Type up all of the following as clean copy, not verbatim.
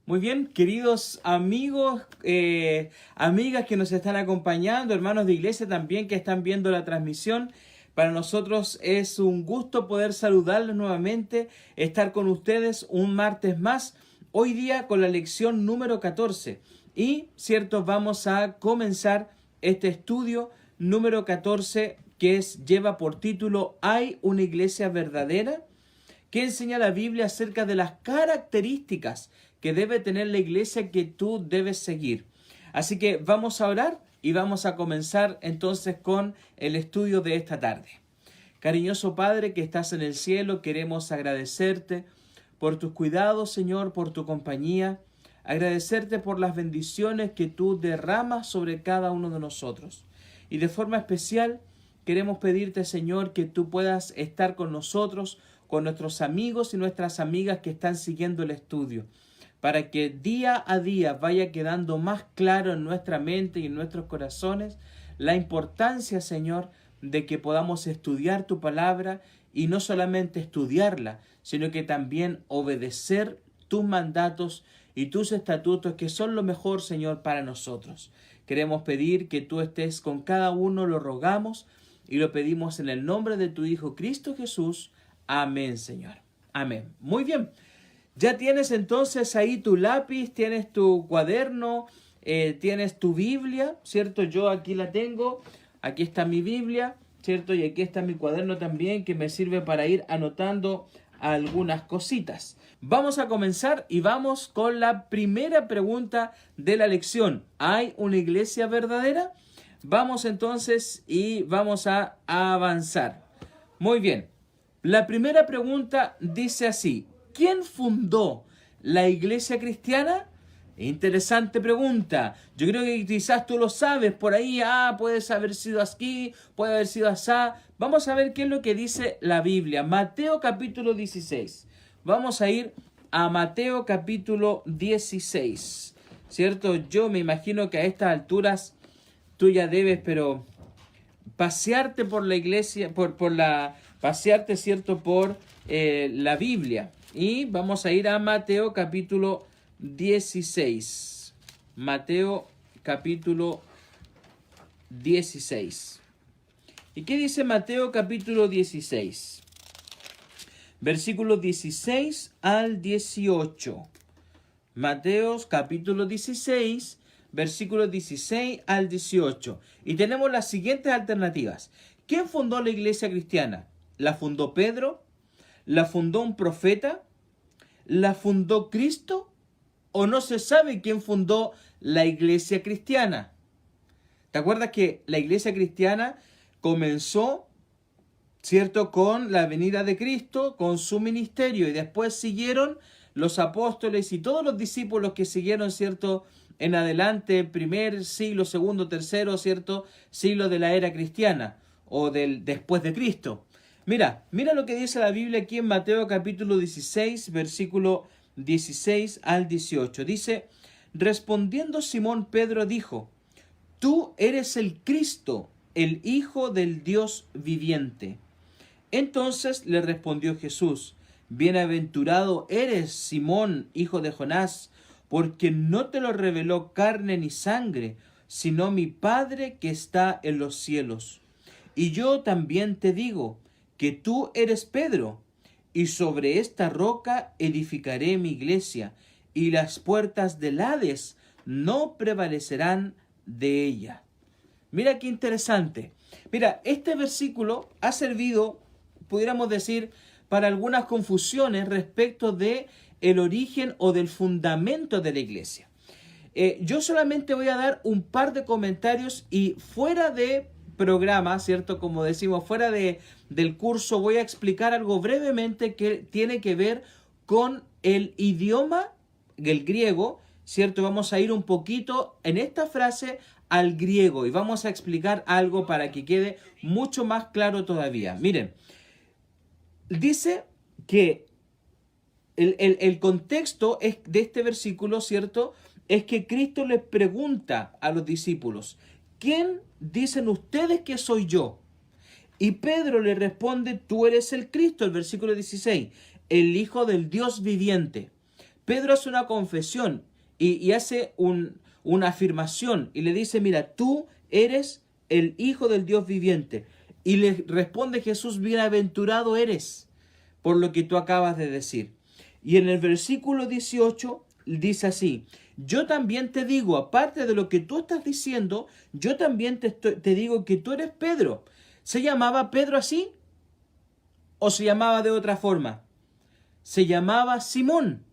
Muy bien, queridos amigos, amigas que nos están acompañando, hermanos de iglesia también que están viendo la transmisión. Para nosotros es un gusto poder saludarlos nuevamente, estar con ustedes un martes más, hoy día con la lección número 14. Y, cierto, vamos a comenzar este estudio número 14 que lleva por título ¿Hay una iglesia verdadera?, que enseña la Biblia acerca de las características que debe tener la iglesia que tú debes seguir. Así que vamos a orar y vamos a comenzar entonces con el estudio de esta tarde. Cariñoso Padre que estás en el cielo, queremos agradecerte por tus cuidados, Señor, por tu compañía, agradecerte por las bendiciones que tú derramas sobre cada uno de nosotros. Y de forma especial queremos pedirte, Señor, que tú puedas estar con nosotros, con nuestros amigos y nuestras amigas que están siguiendo el estudio, para que día a día vaya quedando más claro en nuestra mente y en nuestros corazones la importancia, Señor, de que podamos estudiar tu palabra y no solamente estudiarla, sino que también obedecer tus mandatos y tus estatutos que son lo mejor, Señor, para nosotros. Queremos pedir que tú estés con cada uno, lo rogamos y lo pedimos en el nombre de tu Hijo Cristo Jesús. Amén, Señor. Amén. Muy bien. Ya tienes entonces ahí tu lápiz, tienes tu cuaderno, tienes tu Biblia, ¿cierto? Yo aquí la tengo. Aquí está mi Biblia, ¿cierto? Y aquí está mi cuaderno también que me sirve para ir anotando algunas cositas. Vamos a comenzar y vamos con la primera pregunta de la lección. ¿Hay una iglesia verdadera? Vamos entonces y vamos a avanzar. Muy bien. La primera pregunta dice así: ¿quién fundó la iglesia cristiana? Interesante pregunta. Yo creo que quizás tú lo sabes por ahí. Puede haber sido aquí, puede haber sido así. Vamos a ver qué es lo que dice la Biblia. Mateo capítulo 16. Vamos a ir a Mateo capítulo 16. ¿Cierto? Yo me imagino que a estas alturas tú ya debes, pero pasearte por la iglesia, pasearte, ¿cierto?, por la Biblia. Y vamos a ir a Mateo capítulo 16. Mateo capítulo 16. ¿Y qué dice Mateo capítulo 16? Versículos 16 al 18. Mateo capítulo 16, versículos 16 al 18. Y tenemos las siguientes alternativas. ¿Quién fundó la iglesia cristiana? ¿La fundó Pedro? ¿La fundó un profeta? ¿La fundó Cristo? ¿O no se sabe quién fundó la iglesia cristiana? ¿Te acuerdas que la iglesia cristiana comenzó, ¿cierto?, con la venida de Cristo, con su ministerio, y después siguieron los apóstoles y todos los discípulos que siguieron, ¿cierto?, en adelante, primer siglo, segundo, tercero, ¿cierto?, siglo de la era cristiana o del después de Cristo. Mira lo que dice la Biblia aquí en Mateo capítulo 16, versículo 16 al 18. Dice: respondiendo Simón Pedro dijo: tú eres el Cristo, el Hijo del Dios viviente. Entonces le respondió Jesús: bienaventurado eres, Simón, hijo de Jonás, porque no te lo reveló carne ni sangre, sino mi Padre que está en los cielos. Y yo también te digo que tú eres Pedro, y sobre esta roca edificaré mi iglesia, y las puertas del Hades no prevalecerán de ella. Mira qué interesante. Mira, este versículo ha servido, pudiéramos decir, para algunas confusiones respecto de el origen o del fundamento de la iglesia. Yo solamente voy a dar un par de comentarios y fuera de programa, ¿cierto? Como decimos, fuera del curso, voy a explicar algo brevemente que tiene que ver con el idioma, el griego, ¿cierto? Vamos a ir un poquito en esta frase al griego y vamos a explicar algo para que quede mucho más claro todavía. Miren, dice que el contexto de este versículo, ¿cierto?, es que Cristo les pregunta a los discípulos: ¿quién dicen ustedes que soy yo? Y Pedro le responde: tú eres el Cristo, el versículo 16, el Hijo del Dios viviente. Pedro hace una confesión y hace una afirmación y le dice, mira, tú eres el Hijo del Dios viviente. Y le responde Jesús, bienaventurado eres por lo que tú acabas de decir. Y en el versículo 18 dice así, yo también te digo, aparte de lo que tú estás diciendo, yo también te digo que tú eres Pedro. ¿Se llamaba Pedro así? ¿O se llamaba de otra forma? Se llamaba Simón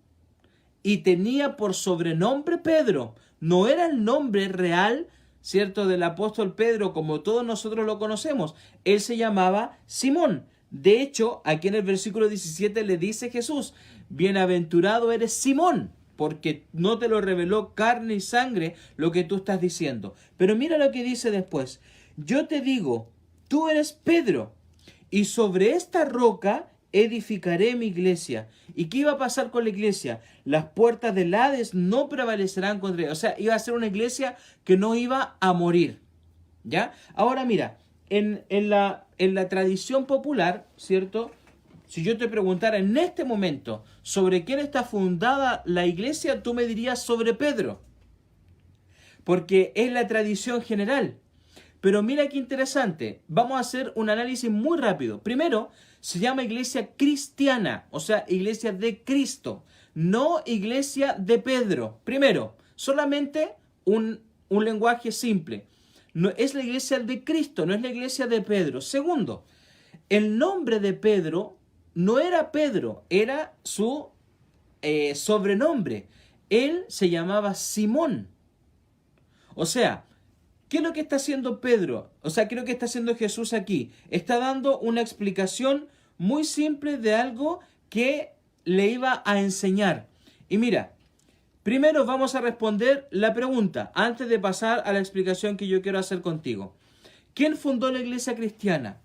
y tenía por sobrenombre Pedro. No era el nombre real, ¿cierto?, del apóstol Pedro como todos nosotros lo conocemos. Él se llamaba Simón. De hecho, aquí en el versículo 17 le dice Jesús, bienaventurado eres Simón, porque no te lo reveló carne y sangre lo que tú estás diciendo. Pero mira lo que dice después. Yo te digo, tú eres Pedro, y sobre esta roca edificaré mi iglesia. ¿Y qué iba a pasar con la iglesia? Las puertas del Hades no prevalecerán contra ella. O sea, iba a ser una iglesia que no iba a morir. ¿Ya? Ahora mira, en la tradición popular, ¿cierto? Si yo te preguntara en este momento sobre quién está fundada la iglesia, tú me dirías sobre Pedro. Porque es la tradición general. Pero mira qué interesante. Vamos a hacer un análisis muy rápido. Primero, se llama iglesia cristiana, o sea, iglesia de Cristo, no iglesia de Pedro. Primero, solamente un lenguaje simple. No, es la iglesia de Cristo, no es la iglesia de Pedro. Segundo, el nombre de Pedro no era Pedro, era su sobrenombre. Él se llamaba Simón. O sea, ¿qué es lo que está haciendo Pedro? O sea, ¿qué es lo que está haciendo Jesús aquí? Está dando una explicación muy simple de algo que le iba a enseñar. Y mira, primero vamos a responder la pregunta, antes de pasar a la explicación que yo quiero hacer contigo. ¿Quién fundó la iglesia cristiana?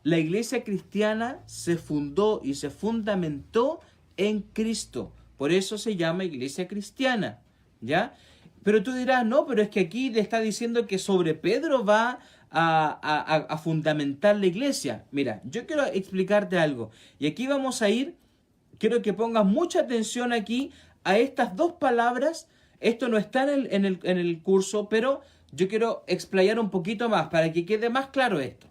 La iglesia cristiana se fundó y se fundamentó en Cristo. Por eso se llama iglesia cristiana, ¿ya? Pero tú dirás, no, pero es que aquí le está diciendo que sobre Pedro va a fundamentar la iglesia. Mira, yo quiero explicarte algo. Y aquí vamos a ir, quiero que pongas mucha atención aquí a estas dos palabras. Esto no está en el curso, pero yo quiero explayar un poquito más para que quede más claro esto.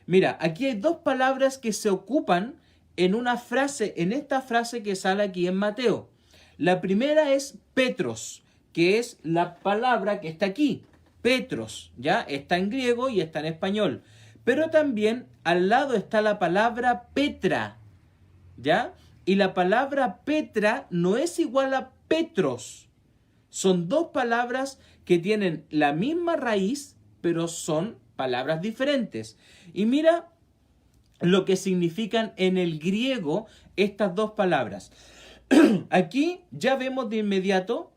Mira, aquí hay dos palabras que se ocupan en una frase, en esta frase que sale aquí en Mateo. La primera es Petros, que es la palabra que está aquí. Petros, ¿ya? Está en griego y está en español. Pero también al lado está la palabra Petra, ¿ya? Y la palabra Petra no es igual a Petros. Son dos palabras que tienen la misma raíz, pero son palabras diferentes. Y mira lo que significan en el griego estas dos palabras. Aquí ya vemos de inmediato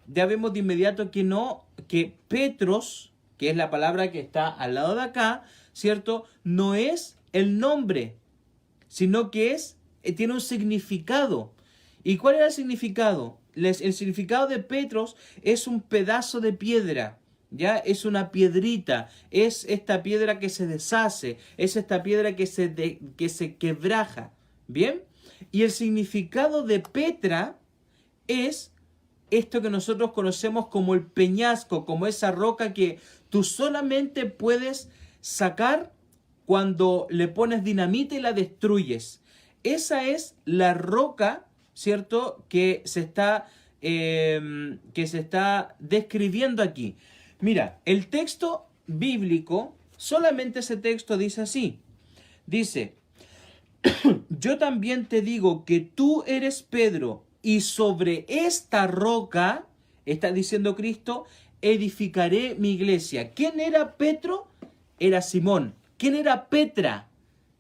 que Petros, que es la palabra que está al lado de acá, ¿cierto? No es el nombre, sino que tiene un significado. ¿Y cuál era el significado? El significado de Petros es un pedazo de piedra, ¿ya? Es una piedrita, es esta piedra que se deshace, es esta piedra que se quebraja, ¿bien? Y el significado de Petra es esto que nosotros conocemos como el peñasco, como esa roca que tú solamente puedes sacar cuando le pones dinamita y la destruyes. Esa es la roca, ¿cierto?, que se está describiendo aquí. Mira, el texto bíblico, solamente ese texto dice así. Dice, yo también te digo que tú eres Pedro, y sobre esta roca, está diciendo Cristo, edificaré mi iglesia. ¿Quién era Petro? Era Simón. ¿Quién era Petra?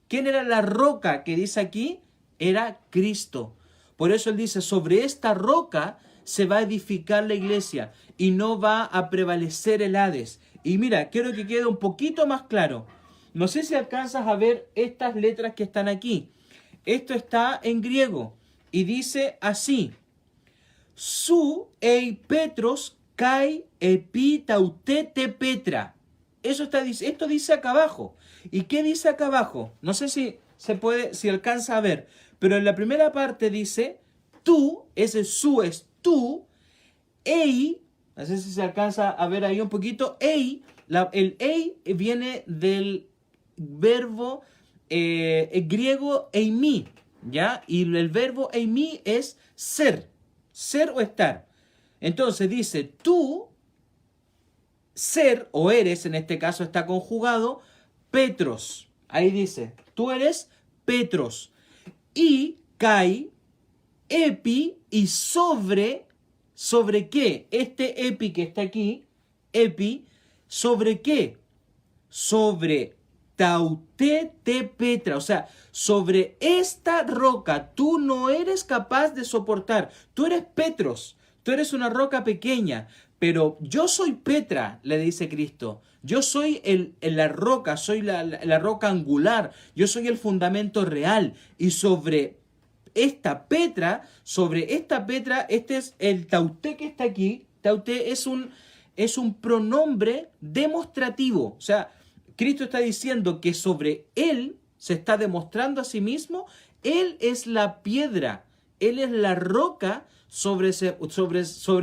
¿Quién era la roca que dice aquí? Era Cristo. Por eso él dice, sobre esta roca se va a edificar la iglesia y no va a prevalecer el Hades. Y mira, quiero que quede un poquito más claro. No sé si alcanzas a ver estas letras que están aquí. Esto está en griego y dice así: Su ei Petros kai epitautete Petra. Esto dice acá abajo. ¿Y qué dice acá abajo? No sé si alcanza a ver, pero en la primera parte dice tú, ese su es tú, ei, no sé si se alcanza a ver ahí un poquito, ei, el ei viene del verbo griego eimi, ¿ya? Y el verbo eimi es ser o estar. Entonces dice, tú, ser o eres, en este caso está conjugado, Petros. Ahí dice, tú eres Petros. Y kai, epi y ¿sobre qué? Este epi que está aquí, epi, ¿sobre qué? Sobre taute te petra, o sea, sobre esta roca tú no eres capaz de soportar. Tú eres Petros, tú eres una roca pequeña, pero yo soy Petra, le dice Cristo. Yo soy la roca, soy la roca angular, yo soy el fundamento real. Y sobre esta Petra, este es el tauté que está aquí. Tauté es un pronombre demostrativo. O sea, Cristo está diciendo que sobre él se está demostrando a sí mismo. Él es la piedra, él es la roca sobre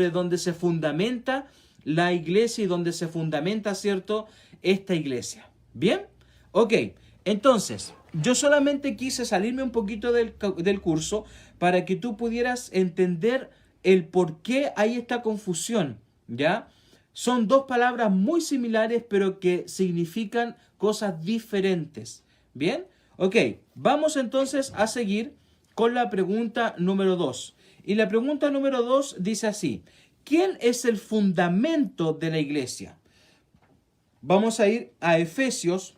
donde se fundamenta la iglesia y donde se fundamenta, ¿cierto?, esta iglesia. ¿Bien? Ok, entonces, yo solamente quise salirme un poquito del curso para que tú pudieras entender el por qué hay esta confusión, ¿ya? Son dos palabras muy similares, pero que significan cosas diferentes. ¿Bien? Ok, vamos entonces a seguir con la pregunta número 2. Y la pregunta número 2 dice así: ¿quién es el fundamento de la iglesia? Vamos a ir a Efesios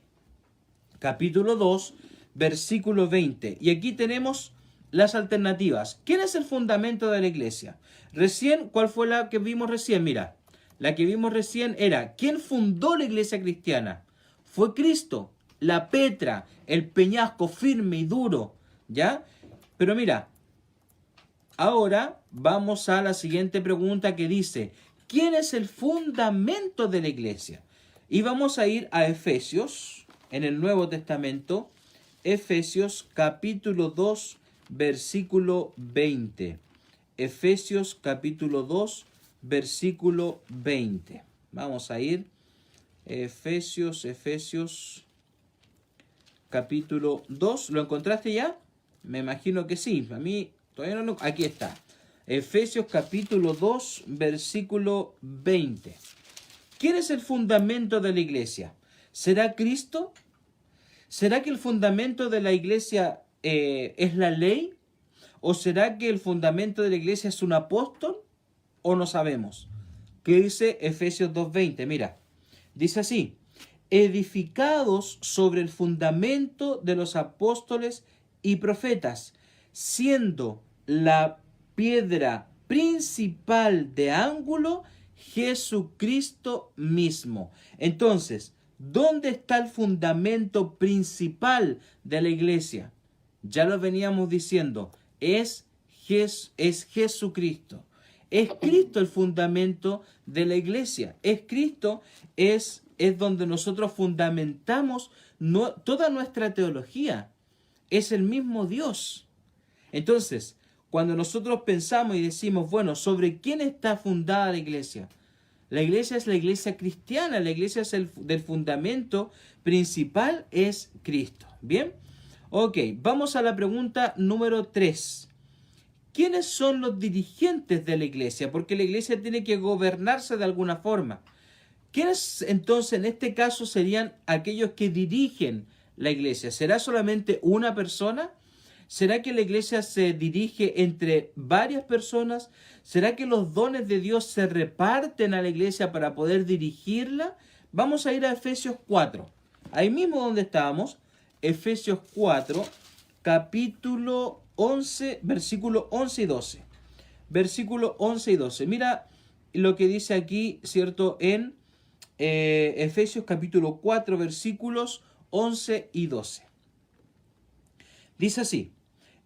capítulo 2, versículo 20. Y aquí tenemos las alternativas. ¿Quién es el fundamento de la iglesia? Recién, ¿cuál fue la que vimos recién? Mira, la que vimos recién era, ¿quién fundó la iglesia cristiana? Fue Cristo, la Petra, el peñasco firme y duro, ¿ya? Pero mira, ahora vamos a la siguiente pregunta que dice, ¿quién es el fundamento de la iglesia? Y vamos a ir a Efesios, en el Nuevo Testamento, Efesios capítulo 2, versículo 20. Efesios capítulo 2, versículo 20. Vamos a ir. Efesios capítulo 2. ¿Lo encontraste ya? Me imagino que sí. A mí todavía no lo... Aquí está. Efesios capítulo 2, versículo 20. ¿Quién es el fundamento de la iglesia? ¿Será Cristo? ¿Será que el fundamento de la iglesia es la ley? ¿O será que el fundamento de la iglesia es un apóstol? ¿O no sabemos? ¿Qué dice Efesios 2:20? Mira, dice así: edificados sobre el fundamento de los apóstoles y profetas, siendo la piedra principal de ángulo Jesucristo mismo. Entonces, ¿dónde está el fundamento principal de la iglesia? Ya lo veníamos diciendo, es Jesucristo. Es Cristo el fundamento de la iglesia. Es Cristo, es donde nosotros fundamentamos toda nuestra teología. Es el mismo Dios. Entonces, cuando nosotros pensamos y decimos, bueno, ¿sobre quién está fundada la iglesia? La iglesia es la iglesia cristiana, la iglesia es del fundamento principal es Cristo. ¿Bien? Ok, vamos a la pregunta número 3. ¿Quiénes son los dirigentes de la iglesia? Porque la iglesia tiene que gobernarse de alguna forma. ¿Quiénes entonces en este caso serían aquellos que dirigen la iglesia? ¿Será solamente una persona? ¿Será que la iglesia se dirige entre varias personas? ¿Será que los dones de Dios se reparten a la iglesia para poder dirigirla? Vamos a ir a Efesios 4. Ahí mismo donde estábamos, Efesios 4, capítulo 11, versículo 11 y 12. Versículo 11 y 12. Mira lo que dice aquí, ¿cierto? En Efesios capítulo 4, versículos 11 y 12. Dice así: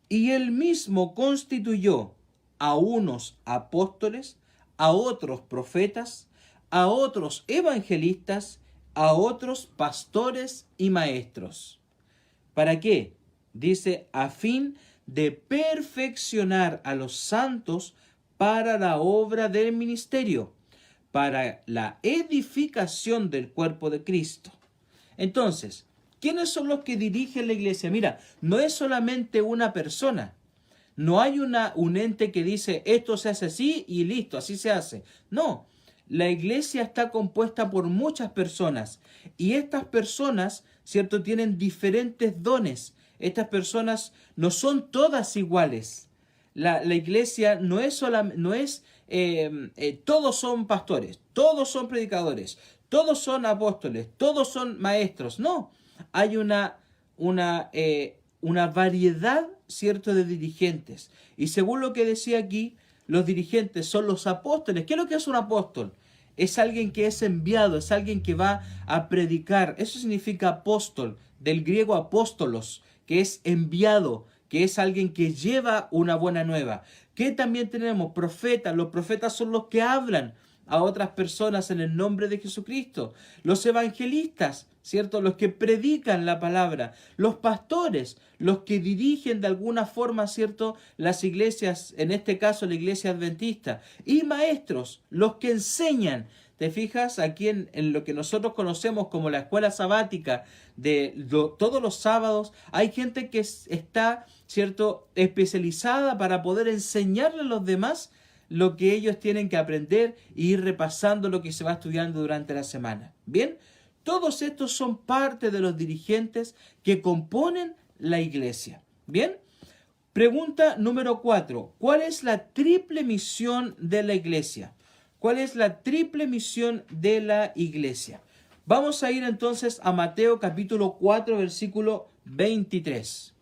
y él mismo constituyó a unos apóstoles, a otros profetas, a otros evangelistas, a otros pastores y maestros. ¿Para qué? Dice, a fin de perfeccionar a los santos para la obra del ministerio, para la edificación del cuerpo de Cristo. Entonces, ¿quiénes son los que dirigen la iglesia? Mira, no es solamente una persona. No hay un ente que dice esto se hace así y listo, así se hace. No, la iglesia está compuesta por muchas personas y estas personas, ¿cierto?, tienen diferentes dones. Estas personas no son todas iguales. La iglesia no es todos son pastores, todos son predicadores, todos son apóstoles, todos son maestros. No, hay una variedad, ¿cierto?, de dirigentes. Y según lo que decía aquí, los dirigentes son los apóstoles. ¿Qué es lo que es un apóstol? Es alguien que es enviado, es alguien que va a predicar. Eso significa apóstol, del griego apóstolos, que es enviado, que es alguien que lleva una buena nueva. ¿Qué también tenemos? Profetas. Los profetas son los que hablan a otras personas en el nombre de Jesucristo. Los evangelistas, ¿cierto?, los que predican la palabra. Los pastores, los que dirigen de alguna forma, ¿cierto?, las iglesias, en este caso la iglesia adventista. Y maestros, los que enseñan. ¿Te fijas? Aquí en lo que nosotros conocemos como la escuela sabática todos los sábados, hay gente que está, ¿cierto?, especializada para poder enseñarle a los demás lo que ellos tienen que aprender e ir repasando lo que se va estudiando durante la semana. Bien, todos estos son parte de los dirigentes que componen la iglesia. Bien, pregunta número 4. ¿Cuál es la triple misión de la iglesia? ¿Cuál es la triple misión de la iglesia? Vamos a ir entonces a Mateo capítulo 4, versículo 23.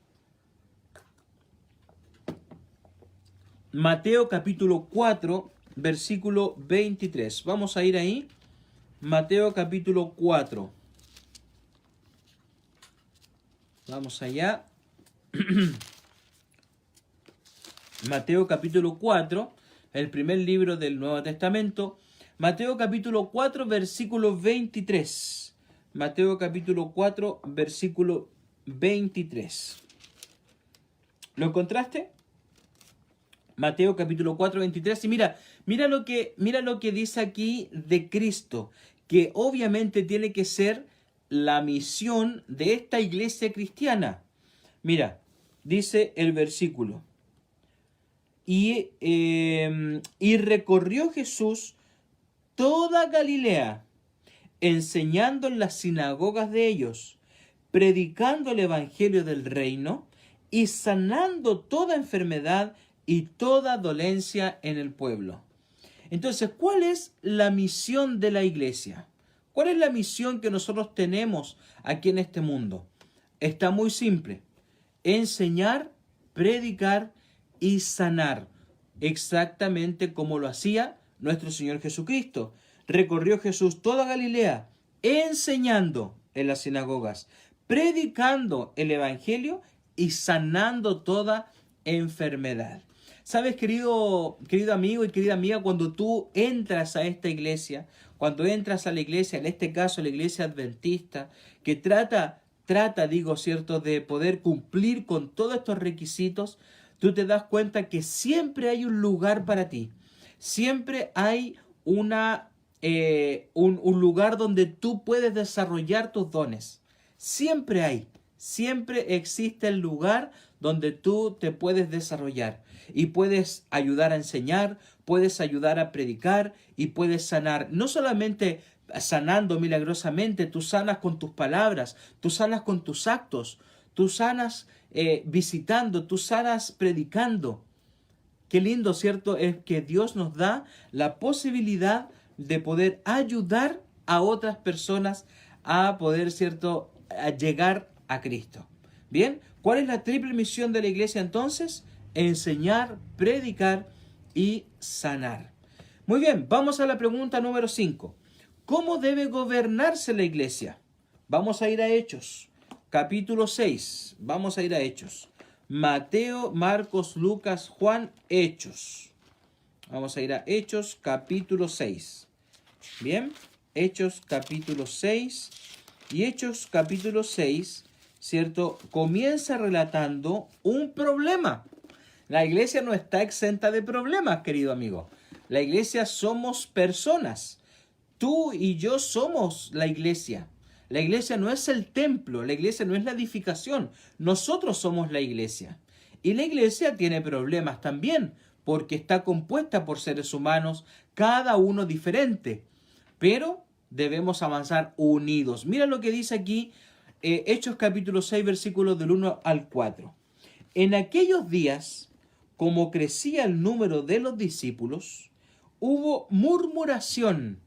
Mateo capítulo 4, versículo 23. Vamos a ir ahí. Mateo capítulo 4. Vamos allá. Mateo capítulo 4, el primer libro del Nuevo Testamento. Mateo capítulo 4, versículo 23. Mateo capítulo 4, versículo 23. ¿Lo encontraste? Mateo capítulo 4, 23. Y mira lo que dice aquí de Cristo, que obviamente tiene que ser la misión de esta iglesia cristiana. Mira, dice el versículo. Y recorrió Jesús toda Galilea, enseñando en las sinagogas de ellos, predicando el evangelio del reino y sanando toda enfermedad y toda dolencia en el pueblo. Entonces, ¿cuál es la misión de la iglesia? ¿Cuál es la misión que nosotros tenemos aquí en este mundo? Está muy simple. Enseñar, predicar y sanar. Exactamente como lo hacía nuestro Señor Jesucristo. Recorrió Jesús toda Galilea, enseñando en las sinagogas, predicando el evangelio y sanando toda enfermedad. Sabes, querido amigo y querida amiga, cuando tú entras a esta iglesia, cuando entras a la iglesia, en este caso la iglesia adventista, que trata, ¿cierto?, de poder cumplir con todos estos requisitos, tú te das cuenta que siempre hay un lugar para ti. Siempre hay un lugar donde tú puedes desarrollar tus dones. Siempre existe el lugar donde tú te puedes desarrollar y puedes ayudar a enseñar, puedes ayudar a predicar y puedes sanar. No solamente sanando milagrosamente, tú sanas con tus palabras, tú sanas con tus actos, tú sanas visitando, tú sanas predicando. Qué lindo, ¿cierto? Es que Dios nos da la posibilidad de poder ayudar a otras personas a poder, ¿cierto?, a llegar a Cristo. Bien, ¿cuál es la triple misión de la iglesia entonces? Enseñar, predicar y sanar. Muy bien, vamos a la pregunta número 5. ¿Cómo debe gobernarse la iglesia? Vamos a ir a Hechos, capítulo 6. Vamos a ir a Hechos. Mateo, Marcos, Lucas, Juan, Hechos. Vamos a ir a Hechos, capítulo 6. Bien, Hechos, capítulo 6. Y Hechos, capítulo 6, ¿cierto?, comienza relatando un problema. La iglesia no está exenta de problemas, querido amigo. La iglesia somos personas. Tú y yo somos la iglesia. La iglesia no es el templo, la iglesia no es la edificación. Nosotros somos la iglesia. Y la iglesia tiene problemas también, porque está compuesta por seres humanos, cada uno diferente. Pero debemos avanzar unidos. Mira lo que dice aquí Hechos capítulo 6, versículos del 1 al 4. En aquellos días, como crecía el número de los discípulos, hubo murmuración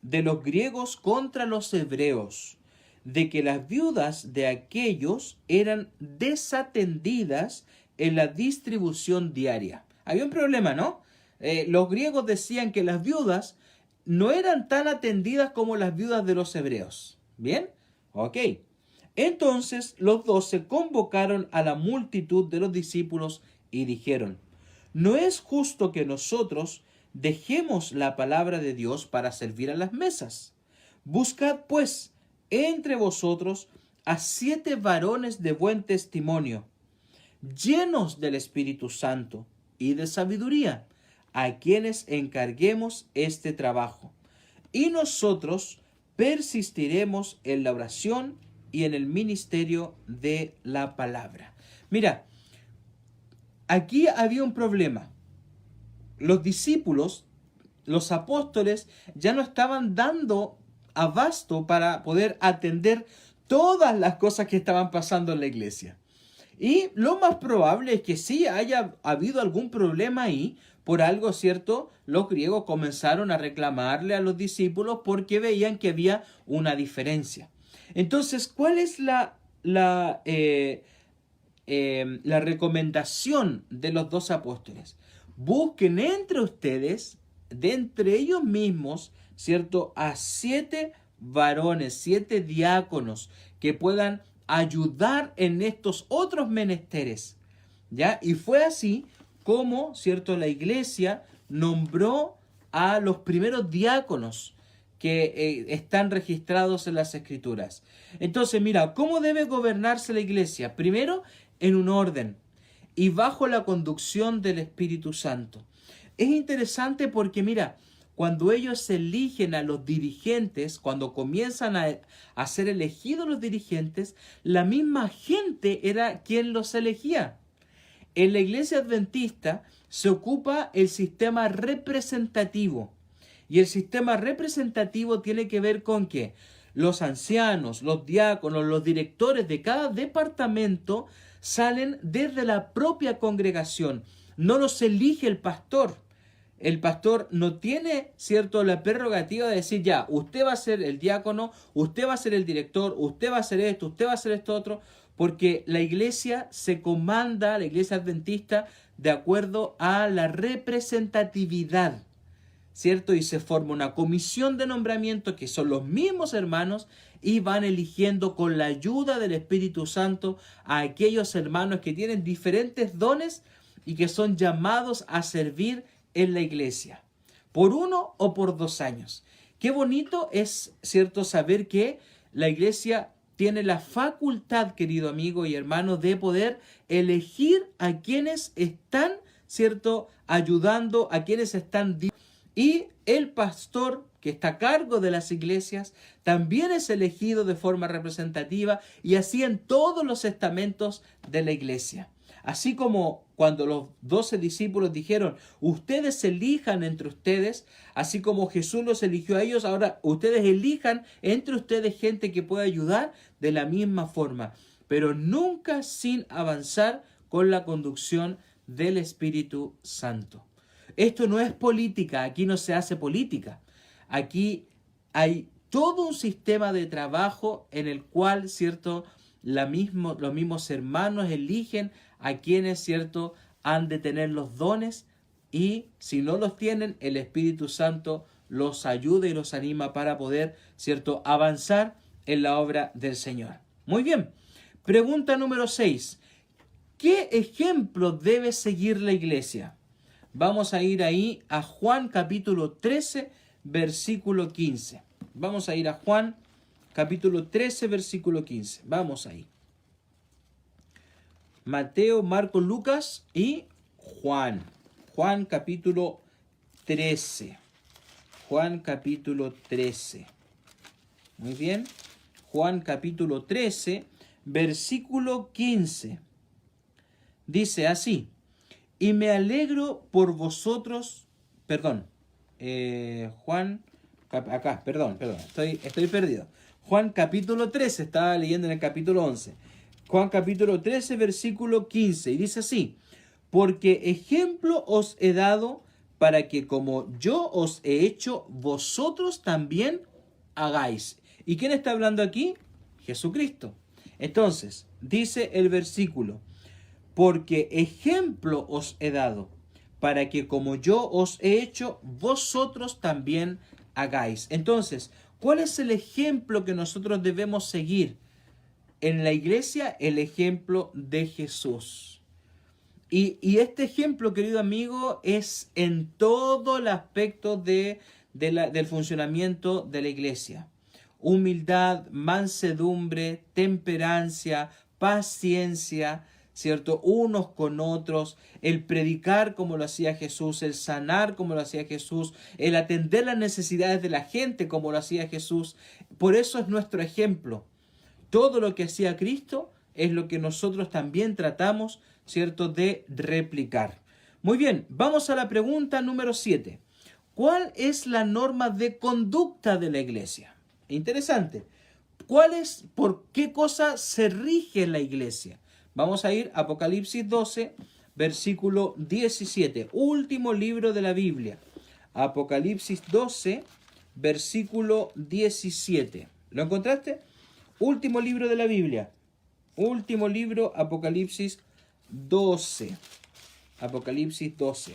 de los griegos contra los hebreos, de que las viudas de aquellos eran desatendidas en la distribución diaria. Había un problema, ¿no? Los griegos decían que las viudas no eran tan atendidas como las viudas de los hebreos. ¿Bien? Ok. Entonces los 12 convocaron a la multitud de los discípulos y dijeron: ¿no es justo que nosotros dejemos la palabra de Dios para servir a las mesas? Buscad pues entre vosotros a 7 varones de buen testimonio, llenos del Espíritu Santo y de sabiduría, a quienes encarguemos este trabajo. Y nosotros persistiremos en la oración y en el ministerio de la palabra. Mira, aquí había un problema. Los discípulos, los apóstoles, ya no estaban dando abasto para poder atender todas las cosas que estaban pasando en la iglesia. Y lo más probable es que sí haya habido algún problema ahí. Por algo, ¿cierto? Los griegos comenzaron a reclamarle a los discípulos porque veían que había una diferencia. Entonces, ¿cuál es la recomendación de los 2 apóstoles? Busquen entre ustedes, de entre ellos mismos, ¿cierto?, a 7 varones, 7 diáconos que puedan ayudar en estos otros menesteres, ¿ya? Y fue así como, ¿cierto?, la iglesia nombró a los primeros diáconos que están registrados en las Escrituras. Entonces, mira, ¿cómo debe gobernarse la iglesia? Primero, en un orden y bajo la conducción del Espíritu Santo. Es interesante porque, mira, cuando ellos eligen a los dirigentes, cuando comienzan a ser elegidos los dirigentes, la misma gente era quien los elegía. En la iglesia adventista se ocupa el sistema representativo. Y el sistema representativo tiene que ver con que los ancianos, los diáconos, los directores de cada departamento salen desde la propia congregación. No los elige el pastor. El pastor no tiene, ¿cierto?, la prerrogativa de decir: ya, usted va a ser el diácono, usted va a ser el director, usted va a hacer esto, usted va a hacer esto otro, porque la iglesia se comanda, la iglesia adventista, de acuerdo a la representatividad, ¿cierto? Y se forma una comisión de nombramiento que son los mismos hermanos y van eligiendo con la ayuda del Espíritu Santo a aquellos hermanos que tienen diferentes dones y que son llamados a servir en la iglesia por 1 o por 2 años. Qué bonito es, ¿cierto?, saber que la iglesia tiene la facultad, querido amigo y hermano, de poder elegir a quienes están, ¿cierto?, ayudando, a quienes están. Y el pastor que está a cargo de las iglesias también es elegido de forma representativa, y así en todos los estamentos de la iglesia. Así como cuando los 12 discípulos dijeron: ustedes elijan entre ustedes, así como Jesús los eligió a ellos, ahora ustedes elijan entre ustedes gente que pueda ayudar de la misma forma, pero nunca sin avanzar con la conducción del Espíritu Santo. Esto no es política, aquí no se hace política. Aquí hay todo un sistema de trabajo en el cual, ¿cierto?, los mismos hermanos eligen a quienes, ¿cierto?, han de tener los dones, y si no los tienen, el Espíritu Santo los ayuda y los anima para poder, ¿cierto?, avanzar en la obra del Señor. Muy bien. Pregunta número 6. ¿Qué ejemplo debe seguir la iglesia? Vamos a ir ahí a Juan capítulo 13, versículo 15. Vamos a ir a Juan capítulo 13, versículo 15. Vamos ahí. Mateo, Marcos, Lucas y Juan. Juan capítulo 13. Juan capítulo 13. Muy bien. Juan capítulo 13, versículo 15. Dice así: y me alegro por vosotros, perdón, Juan, acá, perdón, estoy perdido. Juan capítulo 13, estaba leyendo en el capítulo 11. Juan capítulo 13, versículo 15, y dice así: porque ejemplo os he dado para que como yo os he hecho, vosotros también hagáis. ¿Y quién está hablando aquí? Jesucristo. Entonces, dice el versículo: porque ejemplo os he dado, para que como yo os he hecho, vosotros también hagáis. Entonces, ¿cuál es el ejemplo que nosotros debemos seguir en la iglesia? El ejemplo de Jesús. Y este ejemplo, querido amigo, es en todo el aspecto del funcionamiento de la iglesia. Humildad, mansedumbre, temperancia, paciencia, ¿cierto? Unos con otros, el predicar como lo hacía Jesús, el sanar como lo hacía Jesús, el atender las necesidades de la gente como lo hacía Jesús. Por eso es nuestro ejemplo. Todo lo que hacía Cristo es lo que nosotros también tratamos, ¿cierto?, de replicar. Muy bien, vamos a la pregunta número 7. ¿Cuál es la norma de conducta de la iglesia? Interesante. ¿Por qué cosa se rige la iglesia? Vamos a ir a Apocalipsis 12, versículo 17. Último libro de la Biblia. Apocalipsis 12, versículo 17. ¿Lo encontraste? Último libro de la Biblia. Último libro, Apocalipsis 12. Apocalipsis 12.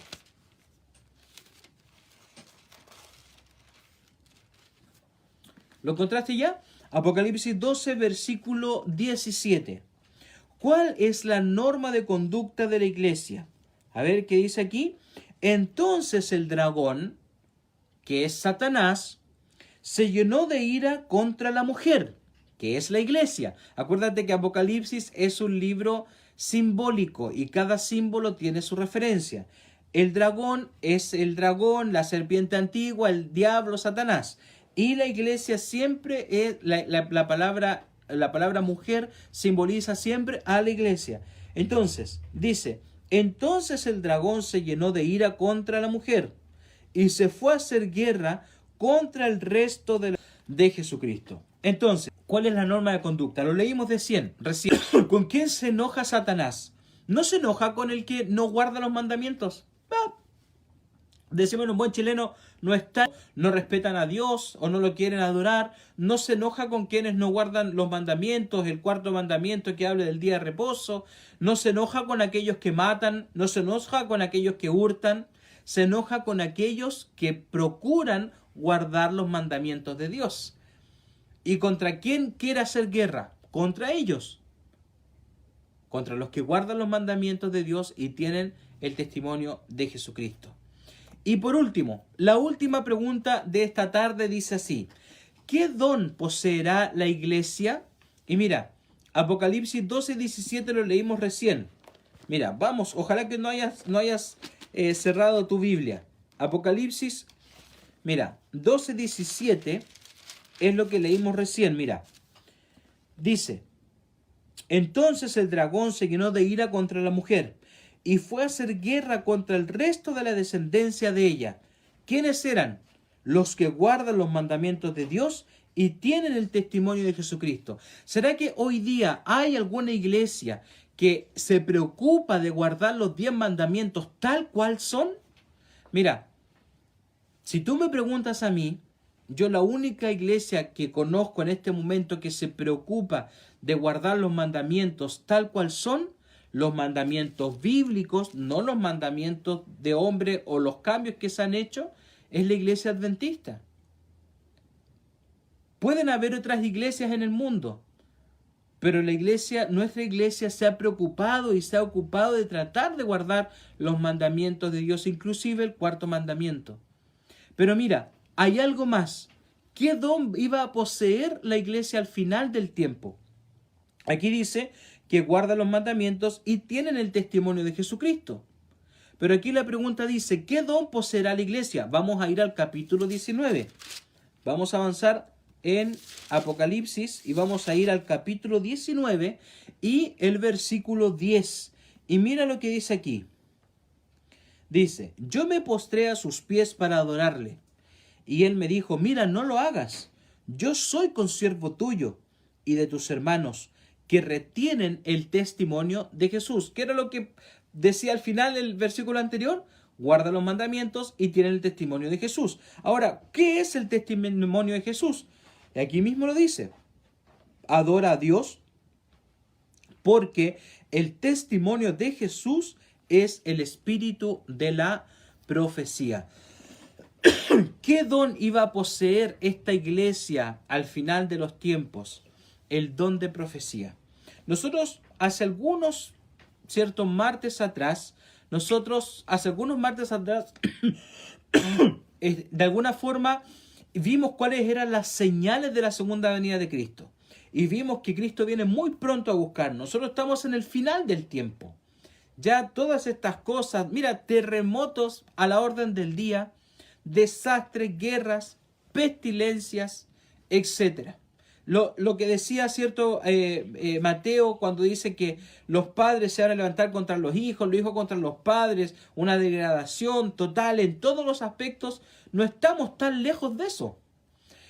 ¿Lo encontraste ya? Apocalipsis 12, versículo 17. ¿Cuál es la norma de conducta de la iglesia? A ver qué dice aquí. Entonces el dragón, que es Satanás, se llenó de ira contra la mujer, que es la iglesia. Acuérdate que Apocalipsis es un libro simbólico y cada símbolo tiene su referencia. El dragón es el dragón, la serpiente antigua, el diablo, Satanás. Y la iglesia siempre es la palabra mujer simboliza siempre a la iglesia. Entonces, dice, entonces el dragón se llenó de ira contra la mujer y se fue a hacer guerra contra el resto de Jesucristo. Entonces, ¿cuál es la norma de conducta? Lo leímos recién. ¿Con quién se enoja Satanás? ¿No se enoja con el que no guarda los mandamientos? Decimos en un buen chileno, no respetan a Dios o no lo quieren adorar. No se enoja con quienes no guardan los mandamientos, el cuarto mandamiento que habla del día de reposo. No se enoja con aquellos que matan, no se enoja con aquellos que hurtan. Se enoja con aquellos que procuran guardar los mandamientos de Dios. ¿Y contra quién quiere hacer guerra? Contra ellos. Contra los que guardan los mandamientos de Dios y tienen el testimonio de Jesucristo. Y por último, la última pregunta de esta tarde dice así: ¿qué don poseerá la iglesia? Y mira, Apocalipsis 12, 17 lo leímos recién. Mira, vamos, ojalá que no hayas cerrado tu Biblia. Apocalipsis, mira, 12, 17 es lo que leímos recién, mira. Dice, entonces el dragón se llenó de ira contra la mujer y fue a hacer guerra contra el resto de la descendencia de ella. ¿Quiénes eran? Los que guardan los mandamientos de Dios y tienen el testimonio de Jesucristo. ¿Será que hoy día hay alguna iglesia que se preocupa de guardar los 10 mandamientos tal cual son? Mira, si tú me preguntas a mí, yo la única iglesia que conozco en este momento que se preocupa de guardar los mandamientos tal cual son, los mandamientos bíblicos, no los mandamientos de hombre o los cambios que se han hecho, es la iglesia adventista. Pueden haber otras iglesias en el mundo, pero nuestra iglesia se ha preocupado y se ha ocupado de tratar de guardar los mandamientos de Dios, inclusive el cuarto mandamiento. Pero mira, hay algo más. ¿Qué don iba a poseer la iglesia al final del tiempo? Aquí dice que guardan los mandamientos y tienen el testimonio de Jesucristo. Pero aquí la pregunta dice, ¿qué don poseerá la iglesia? Vamos a ir al capítulo 19. Vamos a avanzar en Apocalipsis y vamos a ir al capítulo 19 y el versículo 10. Y mira lo que dice aquí. Dice, yo me postré a sus pies para adorarle. Y él me dijo, mira, no lo hagas. Yo soy consiervo tuyo y de tus hermanos que retienen el testimonio de Jesús. ¿Qué era lo que decía al final del versículo anterior? Guarda los mandamientos y tienen el testimonio de Jesús. Ahora, ¿qué es el testimonio de Jesús? Y aquí mismo lo dice. Adora a Dios porque el testimonio de Jesús es el espíritu de la profecía. ¿Qué don iba a poseer esta iglesia al final de los tiempos? El don de profecía. Nosotros hace algunos martes atrás, de alguna forma vimos cuáles eran las señales de la segunda venida de Cristo. Y vimos que Cristo viene muy pronto a buscarnos. Nosotros estamos en el final del tiempo. Ya todas estas cosas, mira, terremotos a la orden del día, desastres, guerras, pestilencias, etcétera. Lo que decía Mateo cuando dice que los padres se van a levantar contra los hijos contra los padres, una degradación total en todos los aspectos, no estamos tan lejos de eso.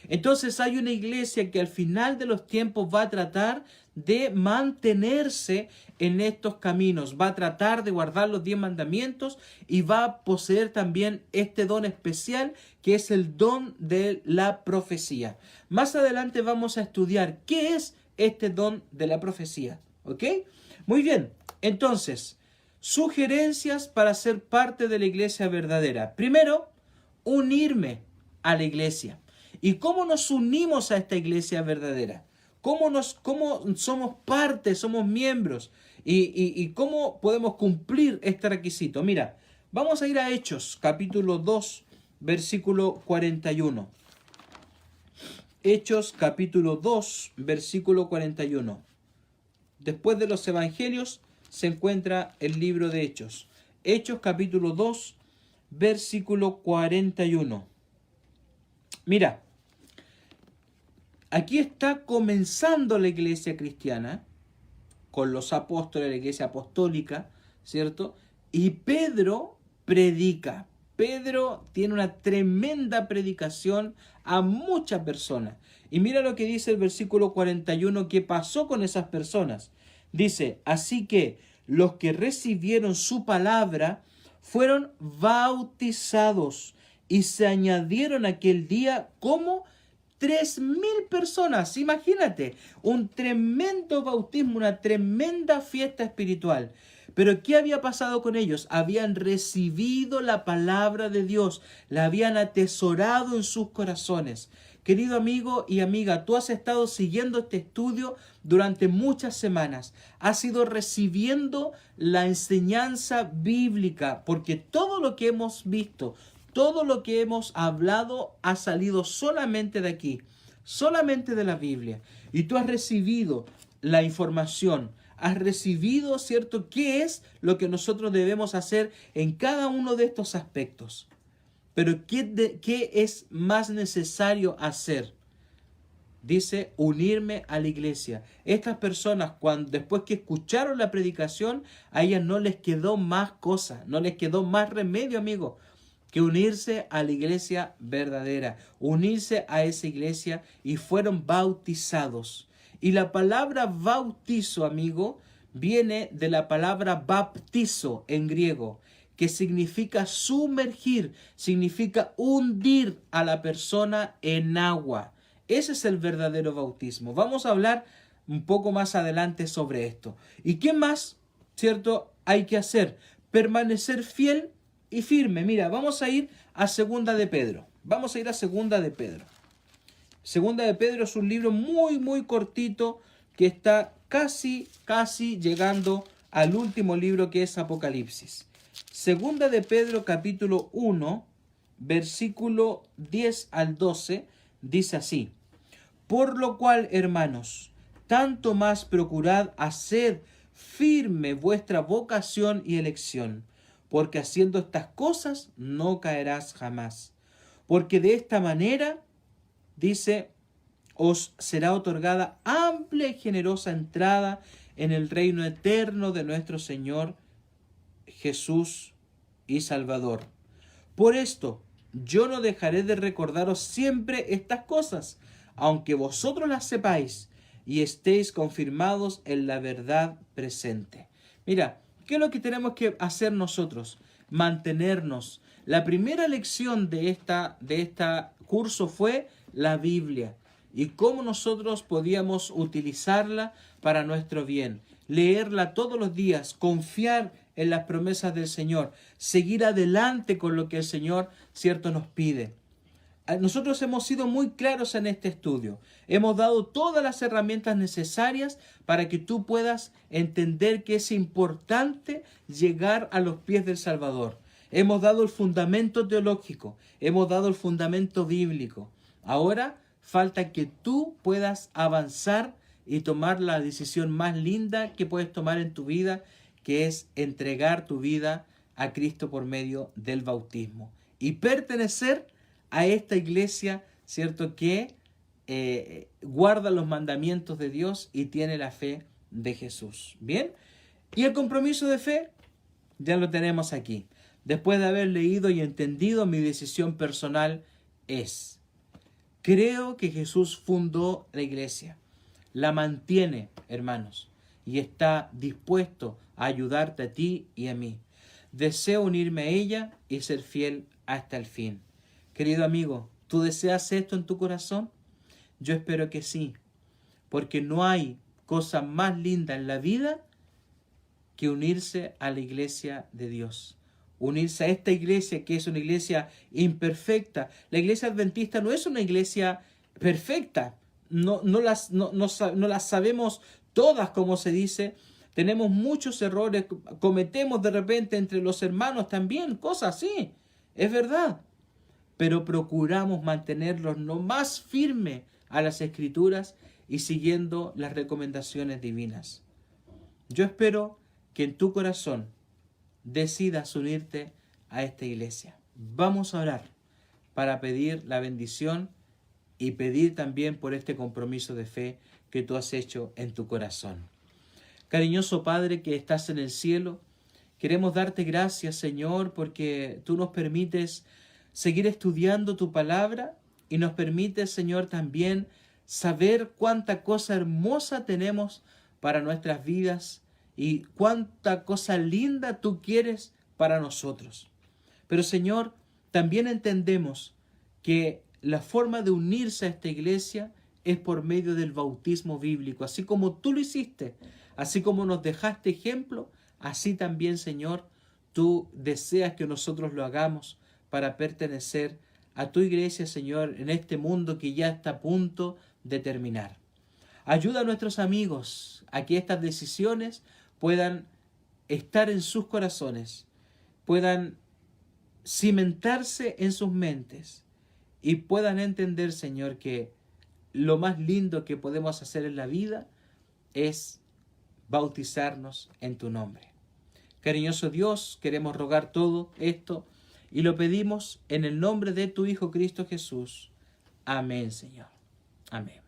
Entonces hay una iglesia que al final de los tiempos va a tratar de mantenerse en estos caminos, va a tratar de guardar los 10 mandamientos y va a poseer también este don especial que es el don de la profecía. Más adelante vamos a estudiar qué es este don de la profecía, ¿ok? Muy bien, entonces, sugerencias para ser parte de la iglesia verdadera. Primero, unirme a la iglesia. ¿Y cómo nos unimos a esta iglesia verdadera? ¿Cómo somos parte, somos miembros? ¿Y cómo podemos cumplir este requisito? Mira, vamos a ir a Hechos, capítulo 2, versículo 41. Hechos, capítulo 2, versículo 41. Después de los evangelios se encuentra el libro de Hechos. Hechos, capítulo 2, versículo 41. Mira, aquí está comenzando la iglesia cristiana, con los apóstoles, la iglesia apostólica, ¿cierto? Y Pedro predica. Pedro tiene una tremenda predicación a muchas personas. Y mira lo que dice el versículo 41, ¿qué pasó con esas personas? Dice, así que los que recibieron su palabra fueron bautizados y se añadieron aquel día como 3,000 personas. Imagínate, un tremendo bautismo, una tremenda fiesta espiritual. Pero ¿qué había pasado con ellos? Habían recibido la palabra de Dios, la habían atesorado en sus corazones. Querido amigo y amiga, tú has estado siguiendo este estudio durante muchas semanas. Has ido recibiendo la enseñanza bíblica, porque todo lo que hemos visto, todo lo que hemos hablado ha salido solamente de aquí, solamente de la Biblia. Y tú has recibido la información, has recibido, ¿cierto?, qué es lo que nosotros debemos hacer en cada uno de estos aspectos. Pero ¿qué es más necesario hacer? Dice, unirme a la iglesia. Estas personas, después que escucharon la predicación, a ellas no les quedó más cosa, no les quedó más remedio, amigo, que unirse a la iglesia verdadera, unirse a esa iglesia, y fueron bautizados. Y la palabra bautizo, amigo, viene de la palabra baptizo en griego, que significa sumergir, significa hundir a la persona en agua. Ese es el verdadero bautismo. Vamos a hablar un poco más adelante sobre esto. ¿Y qué más, cierto, hay que hacer? Permanecer fiel y firme. Mira, vamos a ir a Segunda de Pedro. Vamos a ir a Segunda de Pedro. Segunda de Pedro es un libro muy, muy cortito que está casi llegando al último libro, que es Apocalipsis. Segunda de Pedro, capítulo 1, versículo 10 al 12, dice así: por lo cual, hermanos, tanto más procurad hacer firme vuestra vocación y elección, porque haciendo estas cosas no caerás jamás. Porque de esta manera, dice, os será otorgada amplia y generosa entrada en el reino eterno de nuestro Señor Jesús y Salvador. Por esto, yo no dejaré de recordaros siempre estas cosas, aunque vosotros las sepáis y estéis confirmados en la verdad presente. Mira, ¿qué es lo que tenemos que hacer nosotros? Mantenernos. La primera lección de esta curso fue la Biblia y cómo nosotros podíamos utilizarla para nuestro bien. Leerla todos los días, confiar en las promesas del Señor, seguir adelante con lo que el Señor, cierto, nos pide. Nosotros hemos sido muy claros en este estudio. Hemos dado todas las herramientas necesarias para que tú puedas entender que es importante llegar a los pies del Salvador. Hemos dado el fundamento teológico, hemos dado el fundamento bíblico. Ahora falta que tú puedas avanzar y tomar la decisión más linda que puedes tomar en tu vida, que es entregar tu vida a Cristo por medio del bautismo y pertenecer a esta iglesia, ¿cierto?, que guarda los mandamientos de Dios y tiene la fe de Jesús. ¿Bien? Y el compromiso de fe ya lo tenemos aquí. Después de haber leído y entendido, mi decisión personal es: creo que Jesús fundó la iglesia, la mantiene, hermanos, y está dispuesto a ayudarte a ti y a mí. Deseo unirme a ella y ser fiel hasta el fin. Querido amigo, ¿tú deseas esto en tu corazón? Yo espero que sí, porque no hay cosa más linda en la vida que unirse a la iglesia de Dios. Unirse a esta iglesia, que es una iglesia imperfecta. La iglesia adventista no es una iglesia perfecta. No las sabemos todas, como se dice. Tenemos muchos errores, cometemos de repente entre los hermanos también, cosas así. Es verdad. Pero procuramos mantenerlos lo más firme a las Escrituras y siguiendo las recomendaciones divinas. Yo espero que en tu corazón decidas unirte a esta iglesia. Vamos a orar para pedir la bendición y pedir también por este compromiso de fe que tú has hecho en tu corazón. Cariñoso Padre que estás en el cielo, queremos darte gracias, Señor, porque tú nos permites seguir estudiando tu palabra y nos permites, Señor, también saber cuánta cosa hermosa tenemos para nuestras vidas y cuánta cosa linda tú quieres para nosotros. Pero, Señor, también entendemos que la forma de unirse a esta iglesia es por medio del bautismo bíblico. Así como tú lo hiciste, así como nos dejaste ejemplo, así también, Señor, tú deseas que nosotros lo hagamos para pertenecer a tu iglesia, Señor, en este mundo que ya está a punto de terminar. Ayuda a nuestros amigos a que estas decisiones puedan estar en sus corazones, puedan cimentarse en sus mentes y puedan entender, Señor, que lo más lindo que podemos hacer en la vida es bautizarnos en tu nombre. Cariñoso Dios, queremos rogar todo esto y lo pedimos en el nombre de tu Hijo Cristo Jesús. Amén, Señor. Amén.